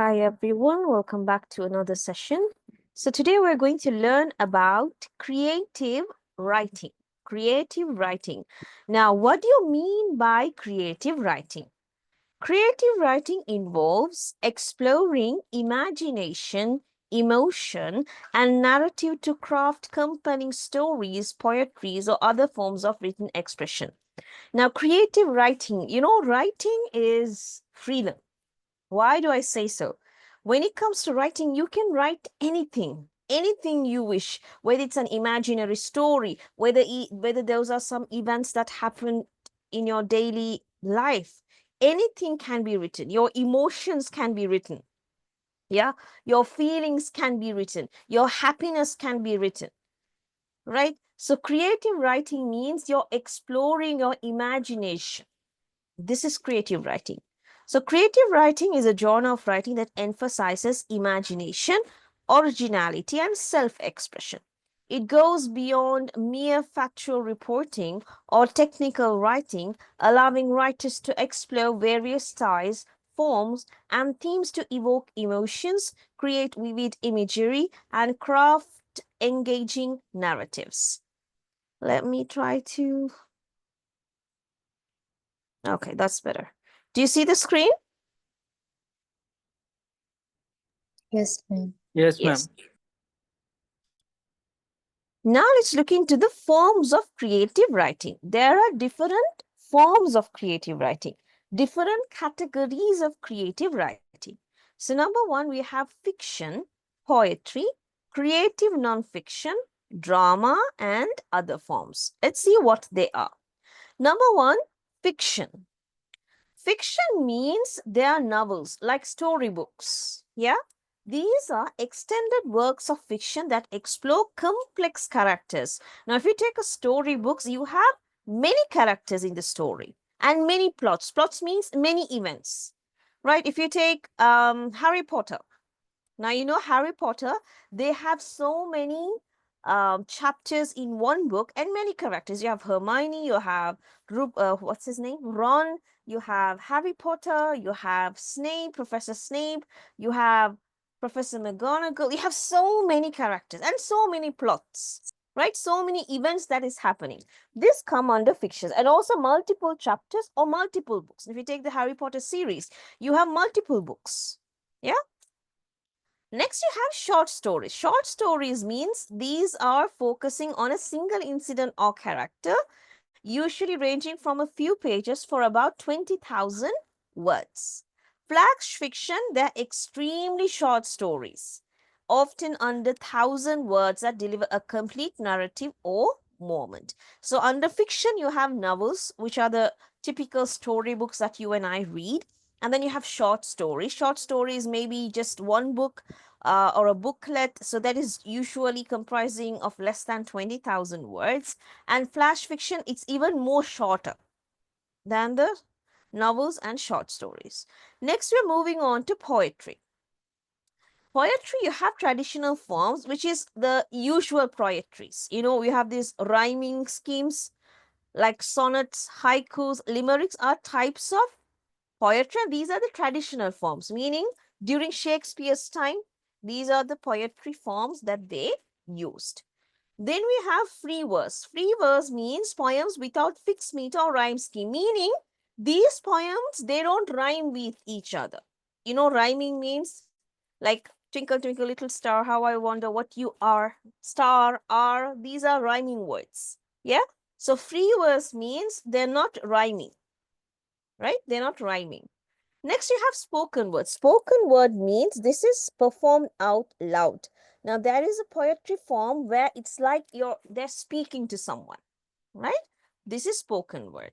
Hi everyone, welcome back to another session. So today we're going to learn about creative writing. Creative writing. Now, what do you mean by creative writing? Creative writing involves exploring imagination, emotion, and narrative to craft compelling stories, poetries, or other forms of written expression. Now, creative writing, writing is freedom. Why do I say so? When it comes to writing, you can write anything you wish, whether it's an imaginary story, whether those are some events that happen in your daily life. Anything can be written. Your emotions can be written. Yeah, your feelings can be written. Your happiness can be written, right? So creative writing means you're exploring your imagination. This is creative writing. So, creative writing is a genre of writing that emphasizes imagination, originality, and self expression. It goes beyond mere factual reporting or technical writing, allowing writers to explore various styles, forms, and themes to evoke emotions, create vivid imagery, and craft engaging narratives. Let me try to. Okay, that's better. Do you see the screen? Yes, ma'am. Yes, Yes. ma'am. Now let's look into the forms of creative writing. There are different forms of creative writing, different categories of creative writing. So, number one, we have fiction, poetry, creative nonfiction, drama, and other forms. Let's see what they are. Number one, fiction. Fiction means they are novels like storybooks. Yeah. These are extended works of fiction that explore complex characters. Now, if you take a storybooks, you have many characters in the story and many plots. Plots means many events, right? If you take Harry Potter, now, Harry Potter, they have so many chapters in one book and many characters. You have Hermione, you have, what's his name? Ron, you have Harry Potter, you have Snape, Professor Snape, you have Professor McGonagall. You have so many characters and so many plots, right? So many events that is happening. This come under fictions and also multiple chapters or multiple books. If you take the Harry Potter series, you have multiple books. Yeah. Next, you have short stories. Short stories means these are focusing on a single incident or character, usually ranging from a few pages for about 20,000 words. Flash fiction, they're extremely short stories, often under 1,000 words that deliver a complete narrative or moment. So under fiction, you have novels, which are the typical storybooks that you and I read. And then you have short stories. Short stories maybe just one book or a booklet. So that is usually comprising of less than 20,000 words. And flash fiction, it's even more shorter than the novels and short stories. Next, we're moving on to poetry. Poetry, you have traditional forms, which is the usual poetries. We have these rhyming schemes like sonnets, haikus, limericks are types of poetry. And these are the traditional forms, meaning during Shakespeare's time, these are the poetry forms that they used. Then we have free verse. Free verse means poems without fixed meter or rhyme scheme, meaning these poems, they don't rhyme with each other. Rhyming means like twinkle, twinkle, little star, how I wonder what you are, star, are, these are rhyming words. Yeah. So free verse means they're not rhyming, right? They're not rhyming. Next, you have spoken word. Spoken word means this is performed out loud. Now, there is a poetry form where it's like they're speaking to someone, right? This is spoken word.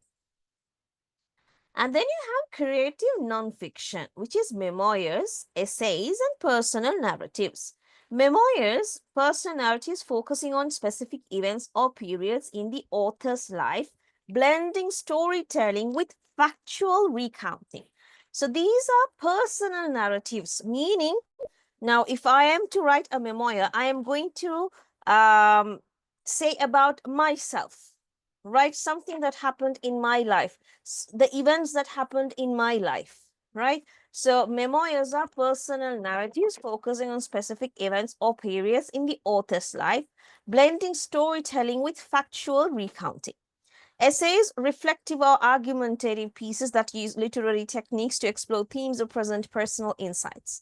And then you have creative nonfiction, which is memoirs, essays, and personal narratives. Memoirs, personal narratives focusing on specific events or periods in the author's life, blending storytelling with factual recounting. So these are personal narratives, meaning now if I am to write a memoir, I am going to say about myself, write something that happened in my life, the events that happened in my life, right? So memoirs are personal narratives focusing on specific events or periods in the author's life, blending storytelling with factual recounting. Essays, reflective or argumentative pieces that use literary techniques to explore themes or present personal insights.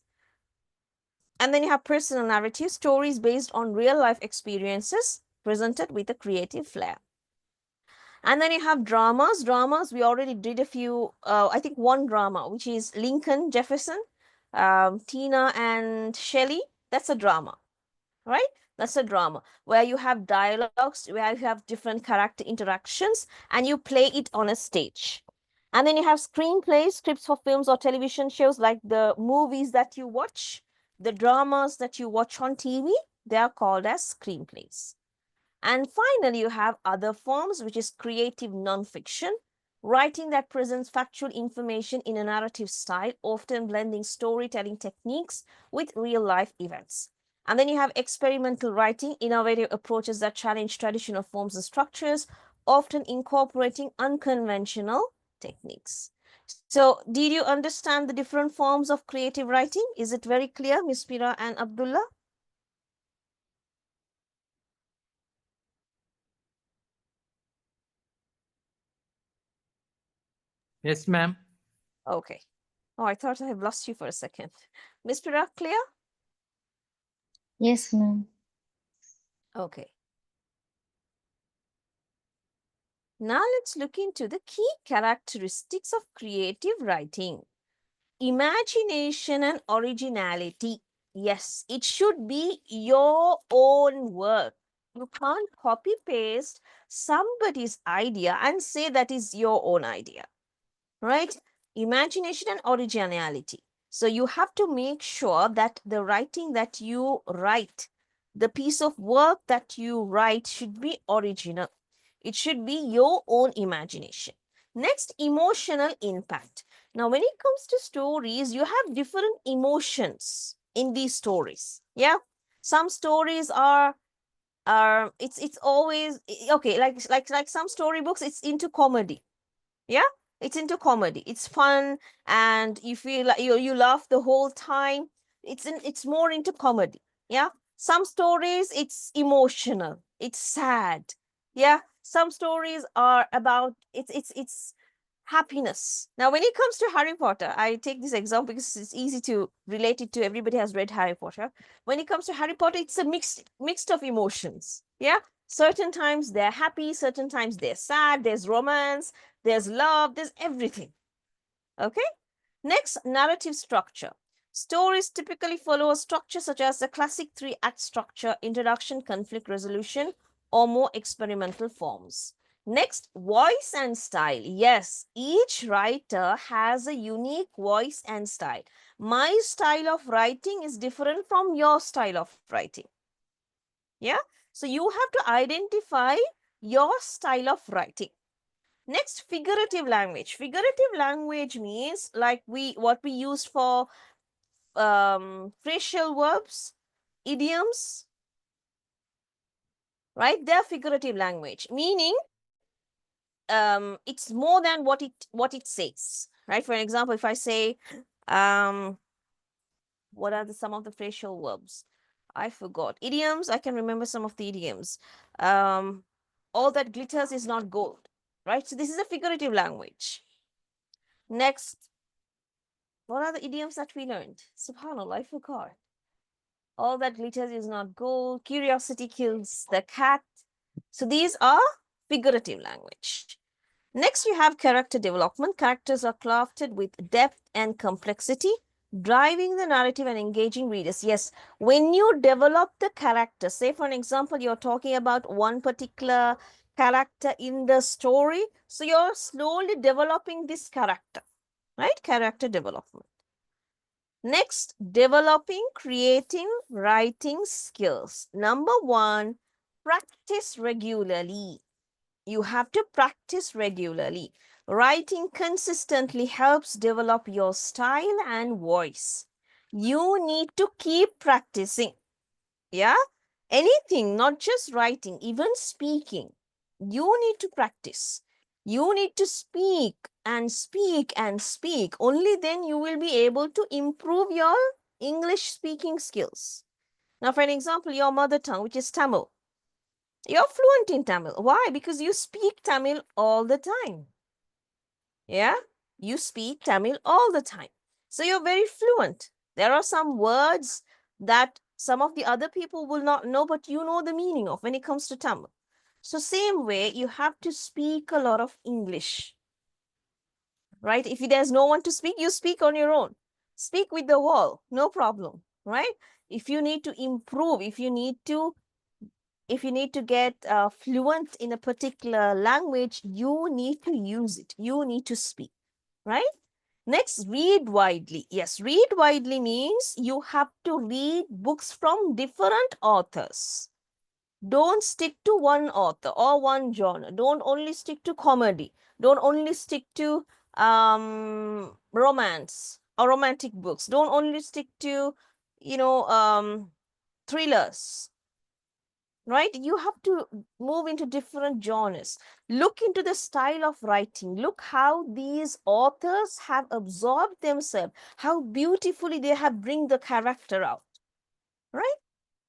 And then you have personal narrative stories based on real life experiences presented with a creative flair. And then you have dramas. Dramas, we already did a few, I think one drama, which is Lincoln, Jefferson, Tina and Shelley. That's a drama, right? That's a drama where you have dialogues, where you have different character interactions, and you play it on a stage. And then you have screenplays, scripts for films or television shows, like the movies that you watch, the dramas that you watch on TV, they are called as screenplays. And finally, you have other forms, which is creative nonfiction, writing that presents factual information in a narrative style, often blending storytelling techniques with real life events. And then you have experimental writing, innovative approaches that challenge traditional forms and structures, often incorporating unconventional techniques. So, did you understand the different forms of creative writing? Is it very clear, Ms. Pira and Abdullah? Yes, ma'am. Okay. Oh, I thought I have lost you for a second. Ms. Pira, clear? Yes, ma'am. Okay. Now let's look into the key characteristics of creative writing. Imagination and originality. Yes, it should be your own work. You can't copy paste somebody's idea and say that is your own idea, right? Imagination and originality. So you have to make sure that the writing that you write, the piece of work that you write should be original. It should be your own imagination. Next, emotional impact. Now, when it comes to stories, you have different emotions in these stories. Yeah. Some stories are it's always okay, like some storybooks, it's into comedy. Yeah, it's into comedy, it's fun, and you feel like you laugh the whole time. It's more into comedy. Yeah, some stories it's emotional, it's sad. Yeah, some stories are about it's happiness. Now when it comes to Harry Potter, I take this example because it's easy to relate it to. Everybody has read Harry Potter. When it comes to Harry Potter, it's a mixed of emotions. Yeah, certain times they're happy, certain times they're sad, there's romance, there's love, there's everything. Okay. Next, narrative structure. Stories typically follow a structure such as the classic three-act structure: introduction, conflict resolution, or more experimental forms. Next, voice and style. Yes, each writer has a unique voice and style. My style of writing is different from your style of writing. Yeah, so you have to identify your style of writing. Next, figurative language. Figurative language means like what we use for phrasal verbs, idioms, right? They're figurative language, meaning it's more than what it says, right? For example, if I say um, what are some of the phrasal verbs? I forgot. Idioms, I can remember some of the idioms. Um, all that glitters is not gold, right? So this is a figurative language. Next, what are the idioms that we learned? Subhanallah, I forgot. All that glitters is not gold. Curiosity kills the cat. So these are figurative language. Next, you have character development. Characters are crafted with depth and complexity, driving the narrative and engaging readers. Yes, when you develop the character, say for an example, you're talking about one particular character in the story, so you're slowly developing this character, right? Character development. Next, developing creating writing skills. Number one, practice regularly. You have to practice regularly. Writing consistently helps develop your style and voice. You need to keep practicing. Yeah? Anything, not just writing, even speaking. You need to practice. You need to speak and speak and speak. Only then you will be able to improve your English speaking skills. Now, for an example, your mother tongue, which is Tamil, you're fluent in Tamil. Why? Because you speak Tamil all the time. Yeah, you speak Tamil all the time. So you're very fluent. There are some words that some of the other people will not know, but you know the meaning of when it comes to Tamil. So, same way, you have to speak a lot of English, right? If there's no one to speak, you speak on your own. Speak with the wall, no problem, right? If you need to improve, if you need to get fluent in a particular language, you need to use it. You need to speak, right? Next, read widely. Yes, read widely means you have to read books from different authors. Don't stick to one author or one genre. Don't only stick to comedy. Don't only stick to romance or romantic books. Don't only stick to, you know, thrillers, right? You have to move into different genres. Look into the style of writing. Look how these authors have absorbed themselves, how beautifully they have bring the character out, right?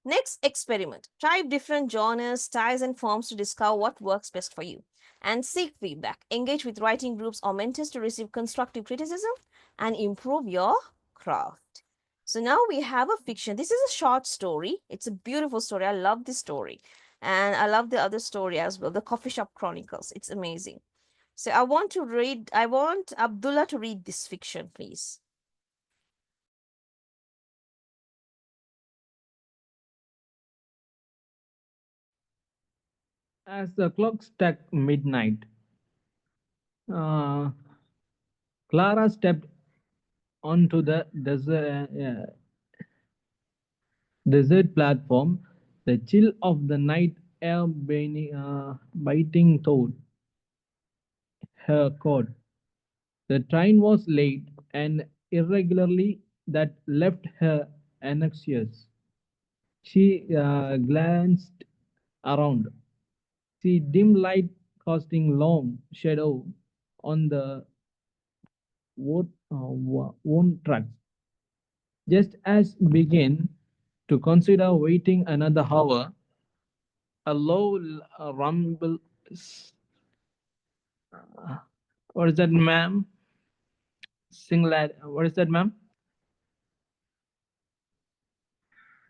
Next, experiment. Try different genres, styles, and forms to discover what works best for you. And seek feedback. Engage with writing groups or mentors to receive constructive criticism and improve your craft. So now we have a fiction. This is a short story. It's a beautiful story. I love this story. And I love the other story as well, the Coffee Shop Chronicles. It's amazing. So I want Abdullah to read this fiction, please. As the clock struck midnight, uh, Clara stepped onto the desert platform. The chill of the night air biting through her coat. The train was late and irregularly that left her anxious. She glanced around. See dim light casting long shadow on the worn tracks. Just as began to consider waiting another hour, a low rumble. What is that, ma'am? Sing lad. What is that, ma'am?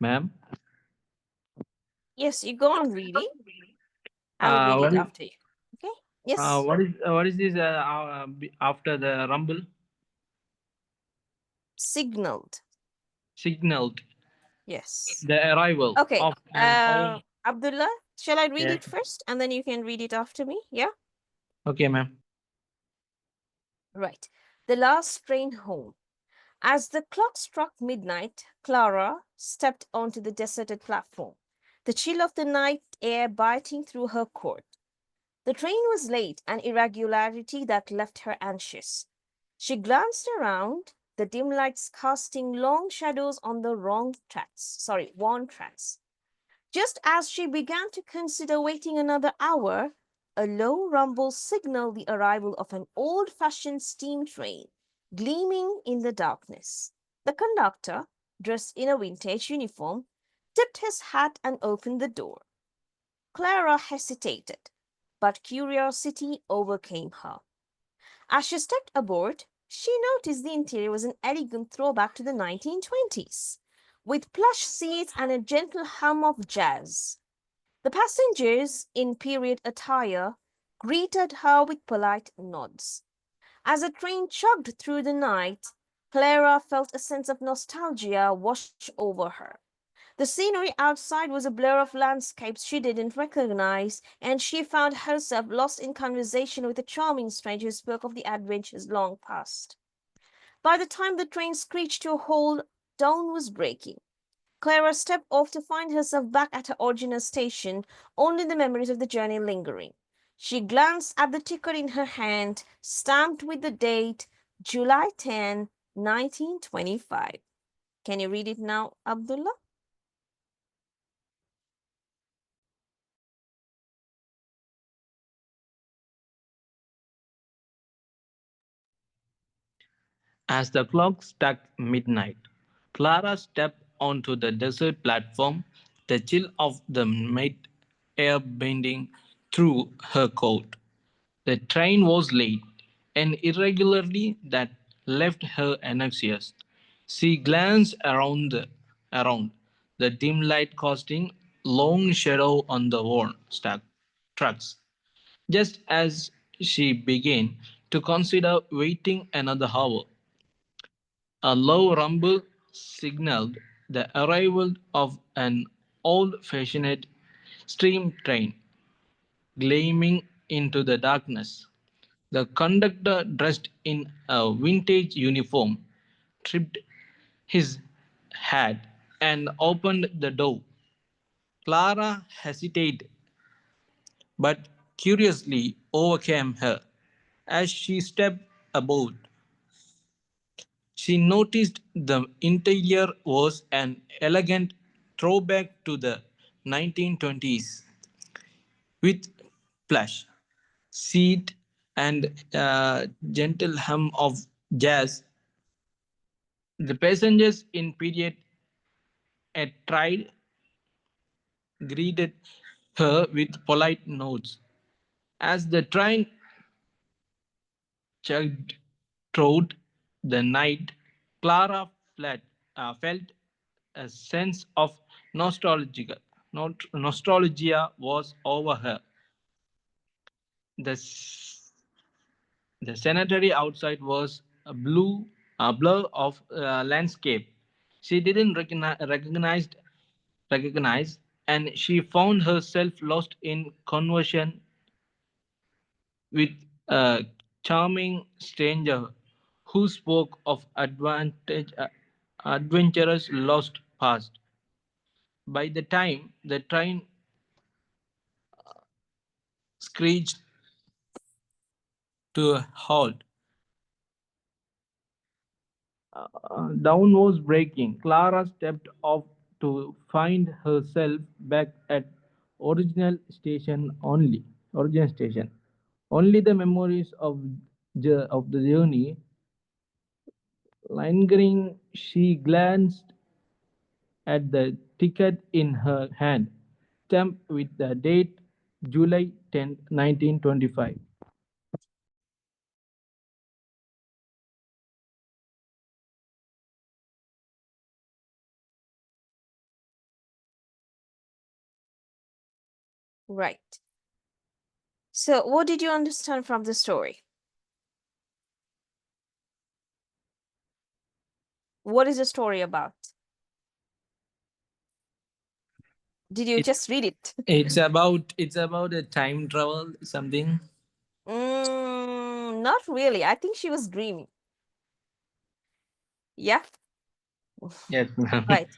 Ma'am. Yes, you go on reading. I will read What it is after you. Okay? Yes. what is this after the rumble? Signaled. Signaled Yes. the arrival Okay. of an own. Abdullah, shall I read Yeah. it first and then you can read it after me? Yeah? Okay, ma'am. Right. The last train home. As the clock struck midnight, Clara stepped onto the deserted platform, the chill of the night air biting through her coat. The train was late, an irregularity that left her anxious. She glanced around, the dim lights casting long shadows on the worn tracks. Just as she began to consider waiting another hour, a low rumble signaled the arrival of an old fashioned steam train, gleaming in the darkness. The conductor, dressed in a vintage uniform, tipped his hat and opened the door. Clara hesitated, but curiosity overcame her. As she stepped aboard, she noticed the interior was an elegant throwback to the 1920s, with plush seats and a gentle hum of jazz. The passengers, in period attire, greeted her with polite nods. As the train chugged through the night, Clara felt a sense of nostalgia wash over her. The scenery outside was a blur of landscapes she didn't recognize, and she found herself lost in conversation with a charming stranger who spoke of the adventures long past. By the time the train screeched to a halt, dawn was breaking. Clara stepped off to find herself back at her original station, only the memories of the journey lingering. She glanced at the ticket in her hand, stamped with the date July 10, 1925. Can you read it now, Abdullah? As the clock struck midnight, Clara stepped onto the desert platform, the chill of the night air bending through her coat. The train was late, and irregularly that left her anxious. She glanced around, the dim light casting long shadow on the worn stuck trucks. Just as she began to consider waiting another hour, a low rumble signaled the arrival of an old-fashioned steam train gleaming into the darkness. The conductor, dressed in a vintage uniform, tripped his hat and opened the door. Clara hesitated, but curiously overcame her. As she stepped aboard, she noticed the interior was an elegant throwback to the 1920s with plush seat and a gentle hum of jazz. The passengers in period attire greeted her with polite nods. As the train chugged through the night, Clara felt a sense of nostalgia was over her. The, s- the cemetery outside was a blur of landscape. She didn't recognize, and she found herself lost in conversation with a charming stranger who spoke of adventurous lost past. By the time the train screeched to a halt, dawn was breaking. Clara stepped off to find herself back at Origin station. Only the memories of the journey lingering. She glanced at the ticket in her hand, stamped with the date July 10, 1925. Right. So, what did you understand from the story? What is the story about? Did you It, just read it? it's about a time travel something. Not really. I think she was dreaming. Yeah. Yes, ma'am. Right.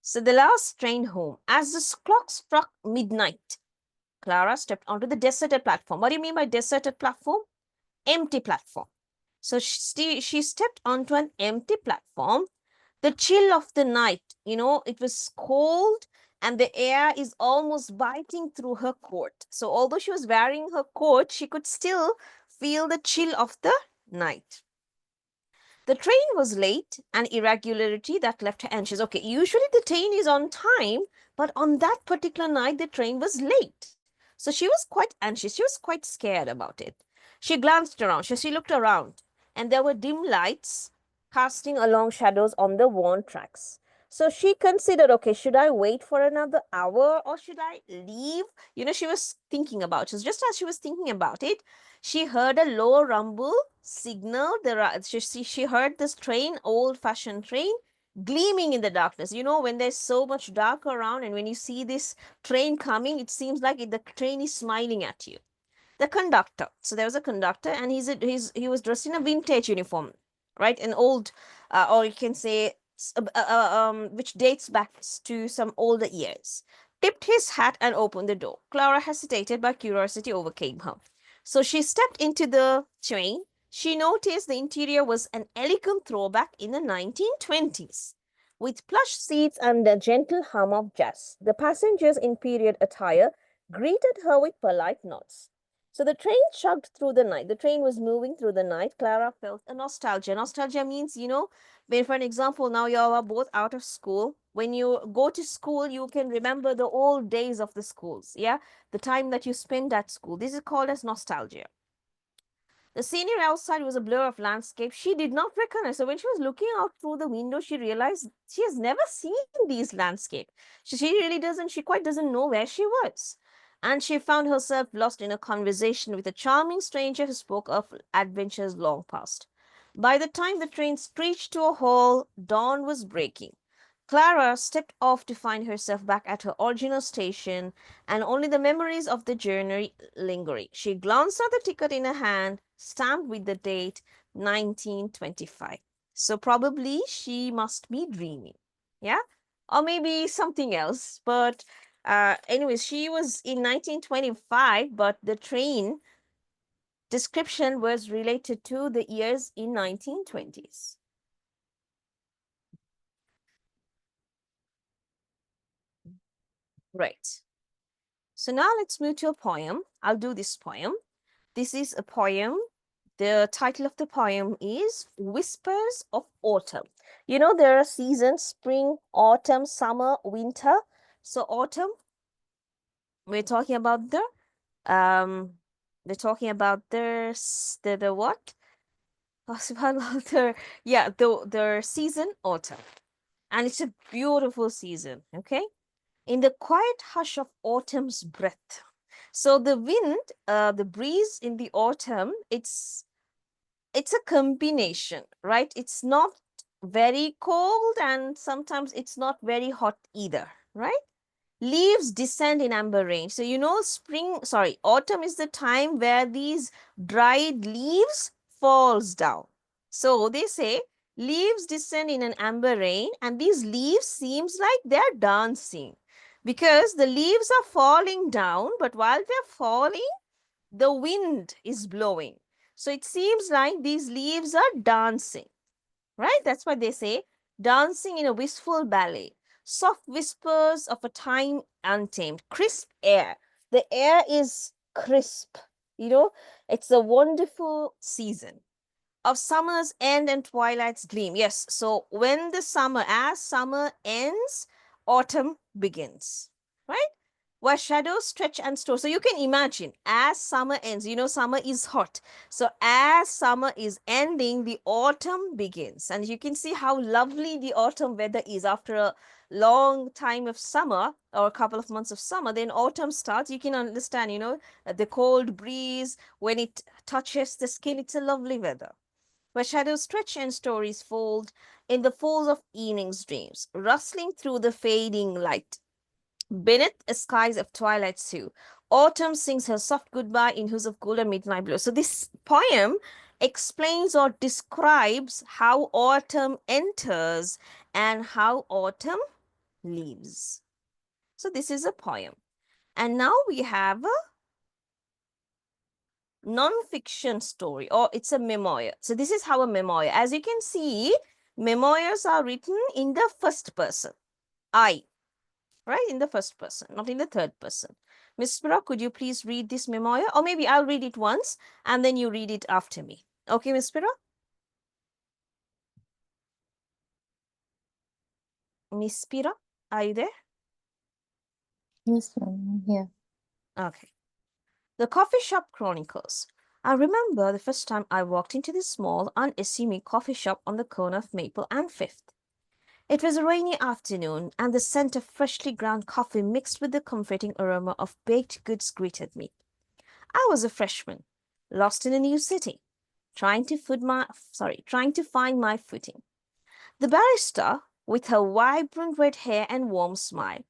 So the last train home. As the clock struck midnight, Clara stepped onto the deserted platform. What do you mean by deserted platform? Empty platform. So she stepped onto an empty platform. The chill of the night, it was cold and the air is almost biting through her coat. So although she was wearing her coat, she could still feel the chill of the night. The train was late, an irregularity that left her anxious. Okay, usually the train is on time, but on that particular night, the train was late. So she was quite anxious. She was quite scared about it. She glanced around. She looked around, and there were dim lights casting along shadows on the worn tracks. So she considered, okay, should I wait for another hour or should I leave? She was thinking about it. Just as she was thinking about it, she heard a low rumble signal. She heard this train, old-fashioned train, gleaming in the darkness. When there's so much dark around, and when you see this train coming, it seems like the train is smiling at you. The conductor. So there was a conductor, and he was dressed in a vintage uniform, right? An old, or you can say, which dates back to some older years. Tipped his hat and opened the door. Clara hesitated, but curiosity overcame her. So she stepped into the train. She noticed the interior was an elegant throwback in the 1920s, with plush seats and a gentle hum of jazz. The passengers in period attire greeted her with polite nods. So the train chugged through the night. The train was moving through the night. Clara felt a nostalgia. Nostalgia means, when, for an example, now you are both out of school. When you go to school, you can remember the old days of the schools. Yeah. The time that you spent at school. This is called as nostalgia. The scenery outside was a blur of landscape she did not recognize. So when she was looking out through the window, she realized she has never seen these landscapes. She really doesn't, she quite doesn't know where she was. And she found herself lost in a conversation with a charming stranger who spoke of adventures long past. By the time the train screeched to a halt, dawn was breaking. Clara stepped off to find herself back at her original station and only the memories of the journey lingering. She glanced at the ticket in her hand, stamped with the date 1925. So probably she must be dreaming. Yeah? Or maybe something else. But anyways, she was in 1925, but the train description was related to the years in 1920s. Right. So now let's move to a poem. I'll do this poem. This is a poem. The title of the poem is Whispers of Autumn. There are seasons: spring, autumn, summer, winter. So autumn, we're talking about um we're talking about the what? Yeah, the season autumn. And it's a beautiful season, okay? In the quiet hush of autumn's breath. So the wind, the breeze in the autumn, it's a combination, right? It's not very cold and sometimes it's not very hot either, right? Leaves descend in amber rain. So autumn is the time where these dried leaves falls down. So they say leaves descend in an amber rain and these leaves seems like they're dancing because the leaves are falling down, but while they're falling, the wind is blowing. So it seems like these leaves are dancing, right? That's what they say, dancing in a wistful ballet. Soft whispers of a time untamed, crisp air. The air is crisp, you know, it's a wonderful season of summer's end and twilight's gleam. Yes, so as summer ends, autumn begins, right? Where shadows stretch and store. So you can imagine, as summer ends, summer is hot. So as summer is ending, the autumn begins. And you can see how lovely the autumn weather is after a long time of summer or a couple of months of summer. Then autumn starts. You can understand, the cold breeze, when it touches the skin, it's a lovely weather where shadows stretch and stories fold in the folds of evening's dreams, rustling through the fading light. Beneath skies of twilight sue, autumn sings her soft goodbye in hues of gold and midnight blue. So this poem explains or describes how autumn enters and how autumn leaves. So this is a poem. And now we have a non-fiction story, or it's a memoir. So this is how a memoir. As you can see, memoirs are written in the first person. I, right? In the first person, not in the third person. Miss Spira, could you please read this memoir? Or maybe I'll read it once and then you read it after me. Okay, Miss Spira? Miss Spira, are you there? Yes, ma'am. Here. Okay. The Coffee Shop Chronicles. I remember the first time I walked into this small, unassuming coffee shop on the corner of Maple and Fifth. It was a rainy afternoon, and the scent of freshly ground coffee mixed with the comforting aroma of baked goods greeted me. I was a freshman, lost in a new city, trying to find my footing. The barista, with her vibrant red hair and warm smile,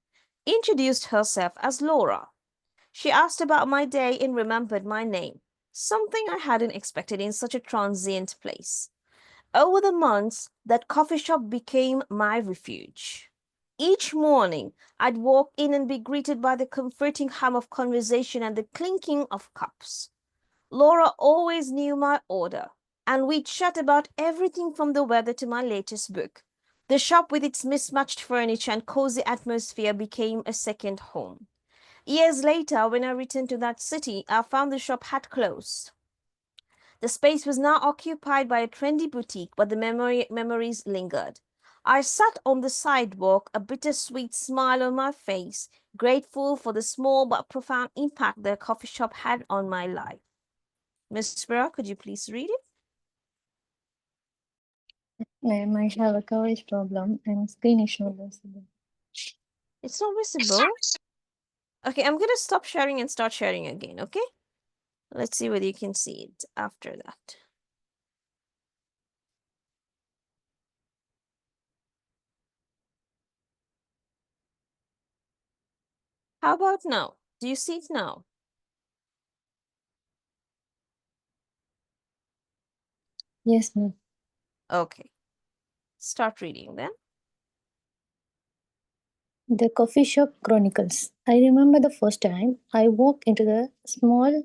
introduced herself as Laura. She asked about my day and remembered my name, something I hadn't expected in such a transient place. Over the months, that coffee shop became my refuge. Each morning, I'd walk in and be greeted by the comforting hum of conversation and the clinking of cups. Laura always knew my order, and we'd chat about everything from the weather to my latest book. The shop, with its mismatched furniture and cozy atmosphere, became a second home. Years later, when I returned to that city, I found the shop had closed. The space was now occupied by a trendy boutique, but the memories lingered. I sat on the sidewalk, a bittersweet smile on my face, grateful for the small but profound impact the coffee shop had on my life. Miss Vera, could you please read it? I might have a coverage problem and screen is not visible. It's not visible. Okay, I'm going to stop sharing and start sharing again, okay? Let's see whether you can see it after that. How about now? Do you see it now? Yes, ma'am. Okay. Start reading then. The Coffee Shop Chronicles. I remember the first time I walked into the small,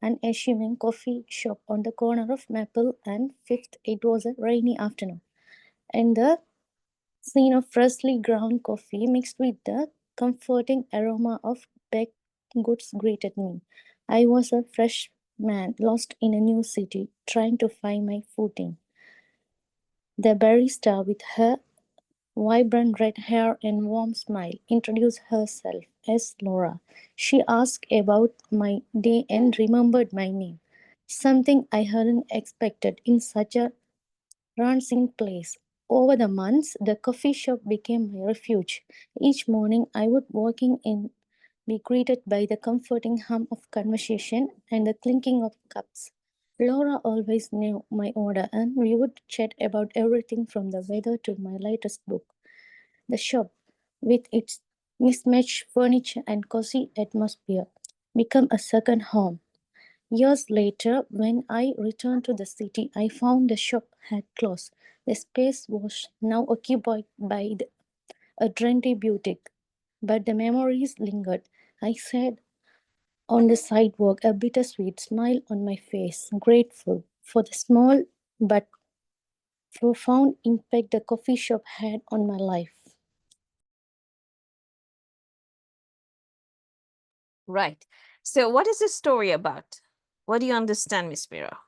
unassuming coffee shop on the corner of Maple and Fifth. It was a rainy afternoon, and the scene of freshly ground coffee mixed with the comforting aroma of baked goods greeted me. I was a fresh man lost in a new city, trying to find my footing. The barista, with her vibrant red hair and warm smile, introduced herself as Laura. She asked about my day and remembered my name, something I hadn't expected in such a Ransing place. Over the months, the coffee shop became my refuge. Each morning, I would walking in, be greeted by the comforting hum of conversation and the clinking of cups. Laura always knew my order, and we would chat about everything from the weather to my latest book. The shop, with its mismatched furniture and cozy atmosphere, became a second home. Years later, when I returned to the city, I found the shop had closed. The space was now occupied by a trendy boutique, but the memories lingered. I sat on the sidewalk, a bittersweet smile on my face, grateful for the small but profound impact the coffee shop had on my life. Right. So, what is this story about? What do you understand, Miss Vera?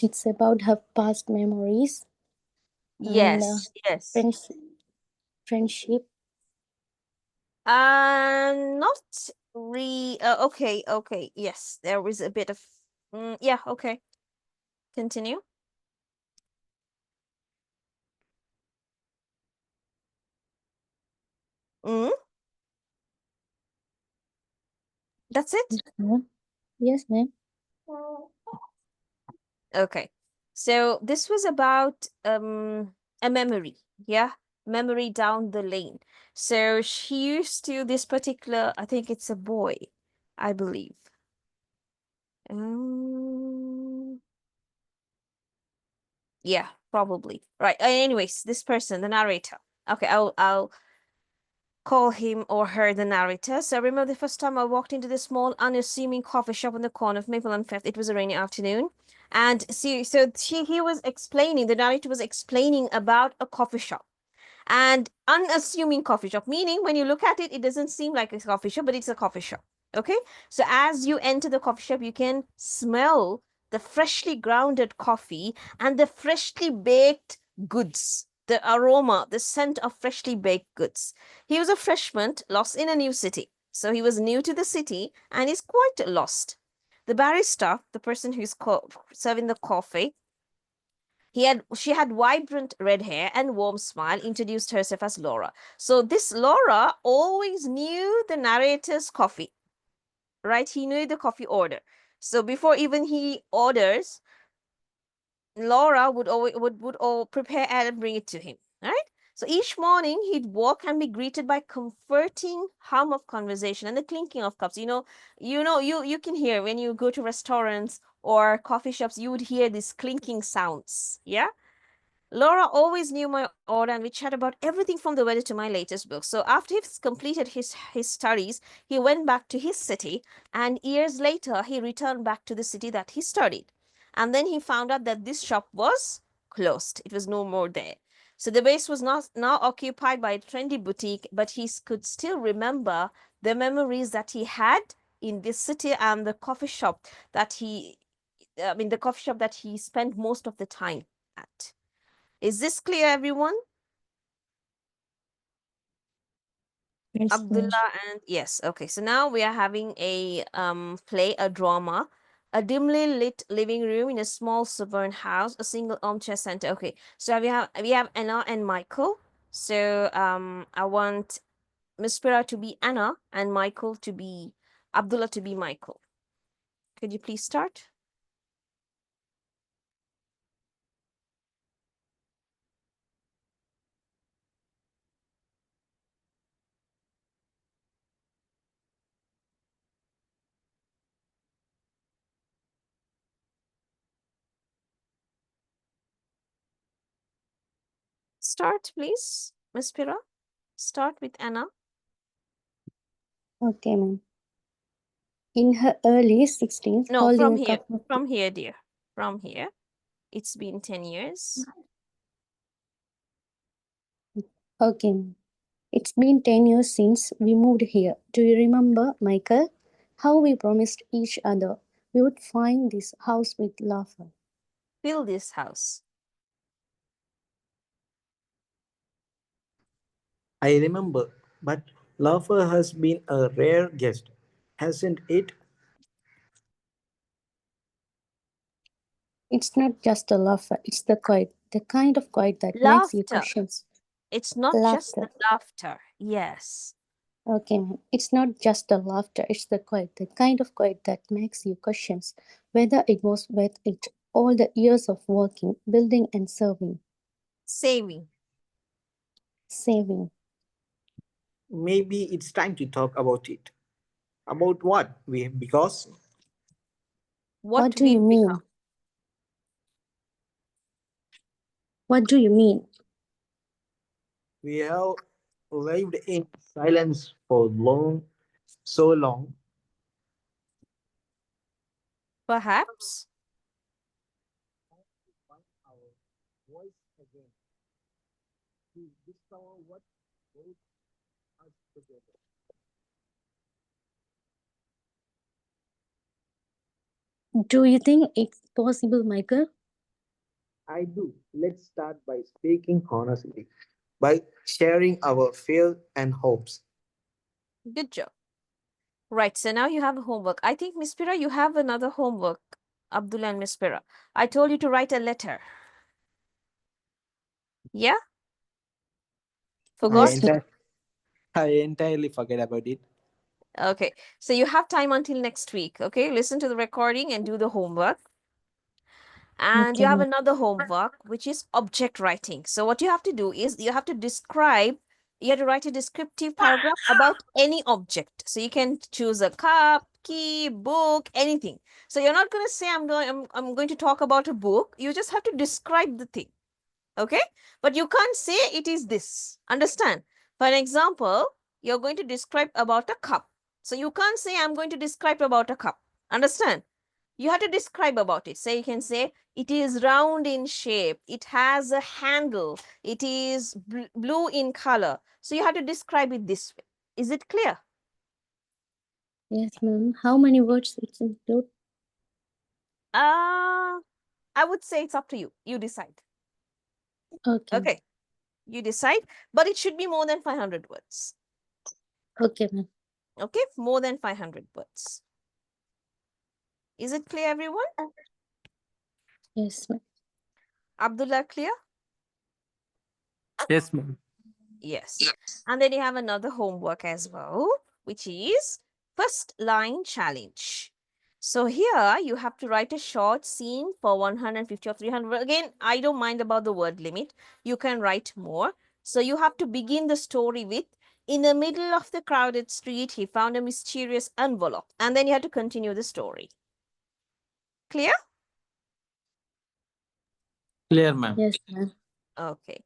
It's about her past memories and Yes. friends, friendship. Not okay, okay. Yes, there was a bit of yeah, okay. Continue. Mm, that's it? Yes, ma'am. Okay. So this was about a memory, yeah, memory down the lane. So she used to this particular, I think it's a boy, I believe. Um, yeah, probably. Right. Anyways, this person, the narrator. Okay, I'll call him or her the narrator. So I remember the first time I walked into this small, unassuming coffee shop on the corner of Maple and Fifth. It was a rainy afternoon. And see, so he was explaining, the narrator was explaining about a coffee shop and unassuming coffee shop, meaning when you look at it, it doesn't seem like a coffee shop, but it's a coffee shop. Okay. So as you enter the coffee shop, you can smell the freshly grounded coffee and the freshly baked goods, the aroma, the scent of freshly baked goods. He was a freshman lost in a new city. So he was new to the city and is quite lost. The barista, the person who's serving the coffee, she had vibrant red hair and warm smile, introduced herself as Laura. So this Laura always knew the narrator's coffee, right? He knew the coffee order. So before even he orders, Laura would always would all prepare and bring it to him, right? So each morning he'd walk and be greeted by comforting hum of conversation and the clinking of cups. You can hear when you go to restaurants or coffee shops, you would hear these clinking sounds. Yeah. Laura always knew my order and we chat about everything from the weather to my latest book. So after he's completed his studies, he went back to his city and years later he returned back to the city that he studied. And then he found out that this shop was closed. It was no more there. So the base was not now occupied by a trendy boutique, but he could still remember the memories that he had in this city and the coffee shop that the coffee shop that he spent most of the time at. Is this clear, everyone? Yes, ma'am. Abdullah and yes, okay. So now we are having a play, a drama, a dimly lit living room in a small suburban house, a single armchair center. Okay, so we have Anna and Michael. So I want Miss Pira to be Anna and Michael to be Abdullah to be Michael. Could you please start? Start, please, Miss Pira. Start with Anna. Okay, ma'am. In her early 16s, No, holding from a here. cup of From here, dear. From here. It's been 10 years. Okay, ma'am. It's been 10 years since we moved here. Do you remember, Michael? How we promised each other we would find this house with laughter. Fill this house. I remember, but Laughter has been a rare guest, hasn't it? It's not just a laughter, it's the quiet, the kind of quiet that makes you Laughter. question. It's not just the Laughter. laughter. Yes. Okay, ma'am. It's not just the laughter, it's the quiet, the kind of quiet that makes you question whether it was worth it. All the years of working, building, and serving, Saving. saving. Maybe it's time to talk about it. About what? Because What What do you we've become. mean? What do you mean? we have lived in silence for so long. Perhaps. Find our voice again to discover what holds us together. Do you think it's possible, Michael? I do. Let's start by speaking honestly, by sharing our fears and hopes. Good job. Right. So now you have a homework. I think, Miss Pira, you have another homework. Abdullah and Miss Pira. I told you to write a letter. Yeah? I, Forgot? Yes, ma'am. enti- I entirely forget about it. Okay. So you have time until next week. Okay. Listen to the recording and do the homework. And you Okay, have ma'am. another homework, which is object writing. So what you have to do is you have to write a descriptive paragraph about any object. So you can choose a cup, key, book, anything. So you're not going to say I'm going to talk about a book. You just have to describe the thing. Okay? But you can't say it is this. Understand? For an example, you're going to describe about a cup. So you can't say I'm going to describe about a cup. Understand? You have to describe about it. So you can say it is round in shape, it has a handle, it is blue in color. So you have to describe it this way. Is it clear? Yes, ma'am. How many words it include? I would say it's up to you. You decide. Okay, ma'am. Okay, you decide, but it should be more than 500 words. Okay, ma'am. Okay, more than 500 words. Is it clear, everyone? Yes, ma'am. Abdullah, clear? Yes, ma'am. Yes. And then you have another homework as well, which is first line challenge. So here you have to write a short scene for 150 or 300. Again, I don't mind about the word limit. You can write more. So you have to begin the story with, in the middle of the crowded street, he found a mysterious envelope. And then you have to continue the story. Clear? Clear, ma'am. Yes, ma'am. Okay.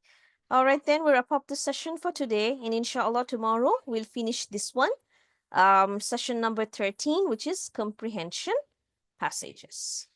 All right, then we wrap up the session for today. And inshallah, tomorrow we'll finish this one. Session number 13, which is comprehension passages.